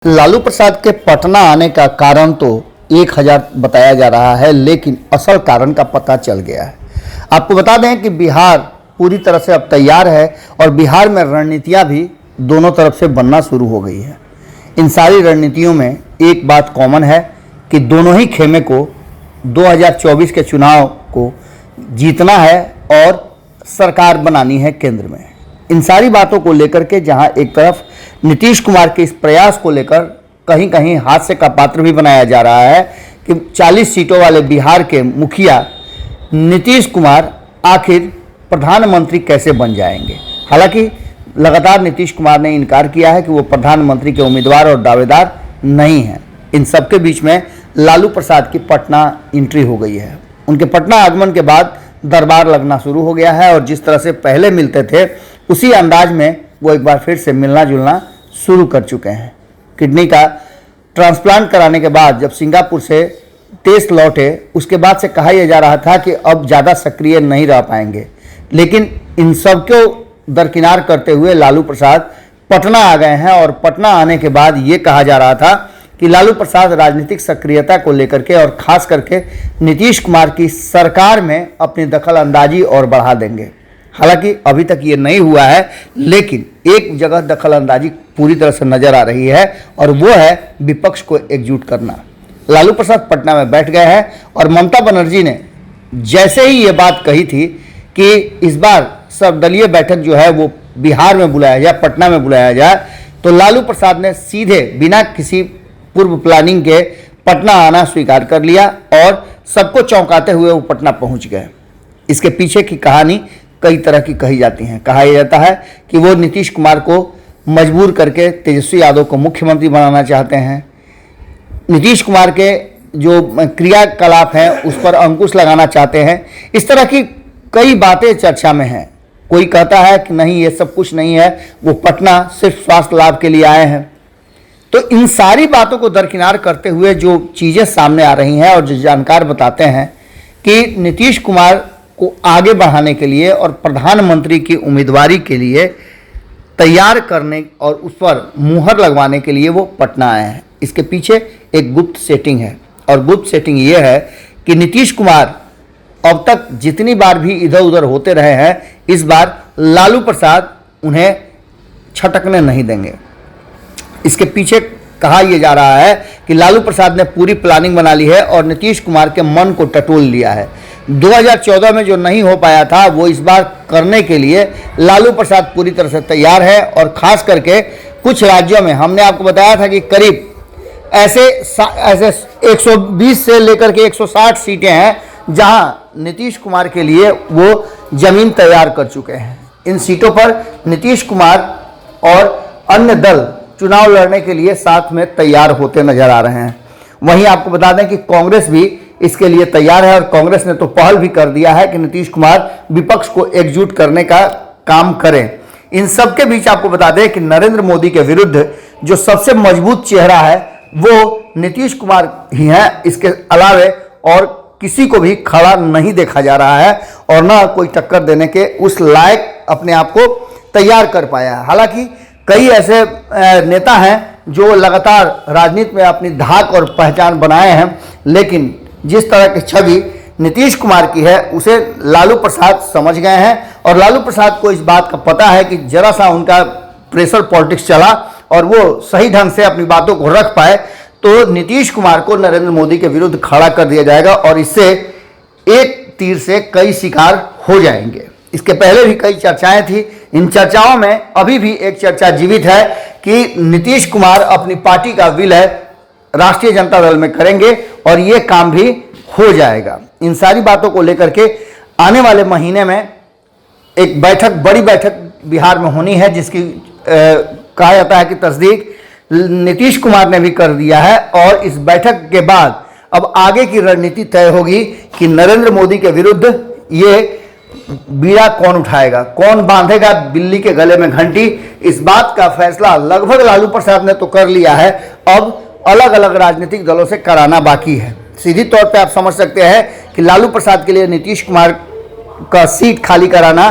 लालू प्रसाद के पटना आने का कारण तो 1000 बताया जा रहा है, लेकिन असल कारण का पता चल गया है। आपको बता दें कि बिहार पूरी तरह से अब तैयार है और बिहार में रणनीतियां भी दोनों तरफ से बनना शुरू हो गई है। इन सारी रणनीतियों में एक बात कॉमन है कि दोनों ही खेमे को 2024 के चुनाव को जीतना है और सरकार बनानी है केंद्र में। इन सारी बातों को लेकर के जहां एक तरफ नीतीश कुमार के इस प्रयास को लेकर कहीं कहीं हास्य का पात्र भी बनाया जा रहा है कि 40 सीटों वाले बिहार के मुखिया नीतीश कुमार आखिर प्रधानमंत्री कैसे बन जाएंगे। हालांकि लगातार नीतीश कुमार ने इनकार किया है कि वो प्रधानमंत्री के उम्मीदवार और दावेदार नहीं हैं। इन सबके बीच में लालू प्रसाद की पटना एंट्री हो गई है। उनके पटना आगमन के बाद दरबार लगना शुरू हो गया है और जिस तरह से पहले मिलते थे उसी अंदाज में वो एक बार फिर से मिलना जुलना शुरू कर चुके हैं। किडनी का ट्रांसप्लांट कराने के बाद जब सिंगापुर से टेस्ट लौटे उसके बाद से कहा यह जा रहा था कि अब ज़्यादा सक्रिय नहीं रह पाएंगे, लेकिन इन सब को दरकिनार करते हुए लालू प्रसाद पटना आ गए हैं। और पटना आने के बाद ये कहा जा रहा था कि लालू प्रसाद राजनीतिक सक्रियता को लेकर के और खास करके नीतीश कुमार की सरकार में अपनी दखल अंदाजी और बढ़ा देंगे। हालांकि अभी तक ये नहीं हुआ है, लेकिन एक जगह दखल अंदाजी पूरी तरह से नजर आ रही है और वो है विपक्ष को एकजुट करना। लालू प्रसाद पटना में बैठ गए हैं और ममता बनर्जी ने जैसे ही ये बात कही थी कि इस बार सर्वदलीय बैठक जो है वो बिहार में बुलाया जाए, पटना में बुलाया जाए, तो लालू प्रसाद ने सीधे बिना किसी पूर्व प्लानिंग के पटना आना स्वीकार कर लिया और सबको चौंकाते हुए वो पटना पहुंच गए। इसके पीछे की कहानी कई तरह की कही जाती हैं। कहा यह जाता है कि वो नीतीश कुमार को मजबूर करके तेजस्वी यादव को मुख्यमंत्री बनाना चाहते हैं। नीतीश कुमार के जो क्रियाकलाप हैं उस पर अंकुश लगाना चाहते हैं। इस तरह की कई बातें चर्चा में हैं। कोई कहता है कि नहीं, ये सब कुछ नहीं है, वो पटना सिर्फ स्वास्थ्य लाभ के लिए आए हैं। तो इन सारी बातों को दरकिनार करते हुए जो चीज़ें सामने आ रही हैं और जो जानकार बताते हैं कि नीतीश कुमार को आगे बढ़ाने के लिए और प्रधानमंत्री की उम्मीदवारी के लिए तैयार करने और उस पर मुहर लगवाने के लिए वो पटना आए हैं। इसके पीछे एक गुप्त सेटिंग है और गुप्त सेटिंग ये है कि नीतीश कुमार अब तक जितनी बार भी इधर उधर होते रहे हैं, इस बार लालू प्रसाद उन्हें छटकने नहीं देंगे। इसके पीछे कहा यह जा रहा है कि लालू प्रसाद ने पूरी प्लानिंग बना ली है और नीतीश कुमार के मन को टटोल लिया है। 2014 में जो नहीं हो पाया था वो इस बार करने के लिए लालू प्रसाद पूरी तरह से तैयार है। और खास करके कुछ राज्यों में हमने आपको बताया था कि करीब ऐसे 120 से लेकर के 160 सीटें हैं जहां नीतीश कुमार के लिए वो जमीन तैयार कर चुके हैं। इन सीटों पर नीतीश कुमार और अन्य दल चुनाव लड़ने के लिए साथ में तैयार होते नजर आ रहे हैं। वहीं आपको बता दें कि कांग्रेस भी इसके लिए तैयार है और कांग्रेस ने तो पहल भी कर दिया है कि नीतीश कुमार विपक्ष को एकजुट करने का काम करें। इन सब के बीच आपको बता दें कि नरेंद्र मोदी के विरुद्ध जो सबसे मजबूत चेहरा है वो नीतीश कुमार ही है। इसके अलावे और किसी को भी खड़ा नहीं देखा जा रहा है और ना कोई टक्कर देने के उस लायक अपने आप को तैयार कर पाया है। हालांकि कई ऐसे नेता हैं जो लगातार राजनीति में अपनी धाक और पहचान बनाए हैं, लेकिन जिस तरह की छवि नीतीश कुमार की है उसे लालू प्रसाद समझ गए हैं और लालू प्रसाद को इस बात का पता है कि जरा सा उनका प्रेशर पॉलिटिक्स चला और वो सही ढंग से अपनी बातों को रख पाए तो नीतीश कुमार को नरेंद्र मोदी के विरुद्ध खड़ा कर दिया जाएगा और इससे एक तीर से कई शिकार हो जाएंगे। इसके पहले भी कई चर्चाएं थी। इन चर्चाओं में अभी भी एक चर्चा जीवित है कि नीतीश कुमार अपनी पार्टी का विलय राष्ट्रीय जनता दल में करेंगे और ये काम भी हो जाएगा। इन सारी बातों को लेकर के आने वाले महीने में एक बैठक, बड़ी बैठक बिहार में होनी है, जिसकी कहा जाता है कि तस्दीक नीतीश कुमार ने भी कर दिया है। और इस बैठक के बाद अब आगे की रणनीति तय होगी कि नरेंद्र मोदी के विरुद्ध ये बीड़ा कौन उठाएगा, कौन बांधेगा बिल्ली के गले में घंटी। इस बात का फैसला लगभग लालू प्रसाद ने तो कर लिया है, अब अलग अलग राजनीतिक दलों से कराना बाकी है। सीधी तौर पे आप समझ सकते हैं कि लालू प्रसाद के लिए नीतीश कुमार का सीट खाली कराना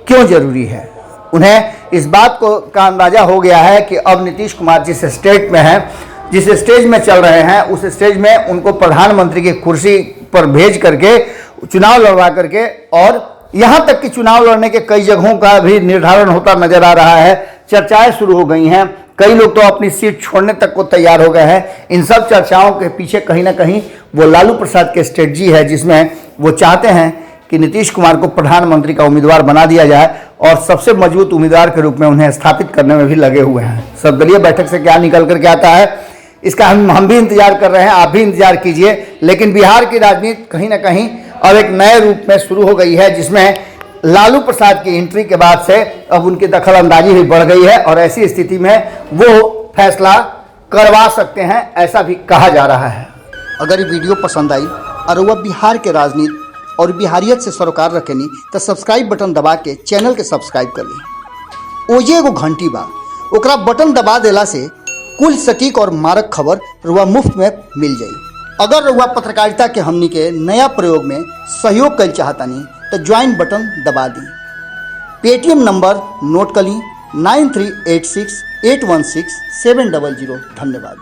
क्यों जरूरी है। उन्हें इस बात का अंदाजा हो गया है कि अब नीतीश कुमार जिस स्टेट में हैं, जिस स्टेज में चल रहे हैं, उस स्टेज में उनको प्रधानमंत्री की कुर्सी पर भेज करके चुनाव लड़वा करके, और यहाँ तक कि चुनाव लड़ने के कई जगहों का भी निर्धारण होता नजर आ रहा है। चर्चाएं शुरू हो गई हैं, कई लोग तो अपनी सीट छोड़ने तक को तैयार हो गए हैं। इन सब चर्चाओं के पीछे कहीं ना कहीं वो लालू प्रसाद की स्ट्रेटजी है, जिसमें वो चाहते हैं कि नीतीश कुमार को प्रधानमंत्री का उम्मीदवार बना दिया जाए और सबसे मजबूत उम्मीदवार के रूप में उन्हें स्थापित करने में भी लगे हुए हैं। सर्वदलीय बैठक से क्या निकल करके आता है, इसका हम भी इंतजार कर रहे हैं, आप भी इंतजार कीजिए। लेकिन बिहार की राजनीति कहीं ना कहीं अब एक नए रूप में शुरू हो गई है, जिसमें लालू प्रसाद की एंट्री के बाद से अब उनकी दखल अंदाजी भी बढ़ गई है और ऐसी स्थिति में वो फैसला करवा सकते हैं, ऐसा भी कहा जा रहा है। अगर ये वीडियो पसंद आई और वह बिहार के राजनीति और बिहारियत से सरोकार रखेनी तो सब्सक्राइब बटन दबा के चैनल के सब्सक्राइब कर ली। ओजे एगो घंटी बा, ओकरा बटन दबा देला से कुल सटीक और मारक खबर रुआ मुफ्त में मिल जाई। अगर रुआ पत्रकारिता के हमनी के नया प्रयोग में सहयोग कर चाहतानी तो ज्वाइन बटन दबा दी। पेटीएम नंबर नोट कर ली 9386816700। धन्यवाद।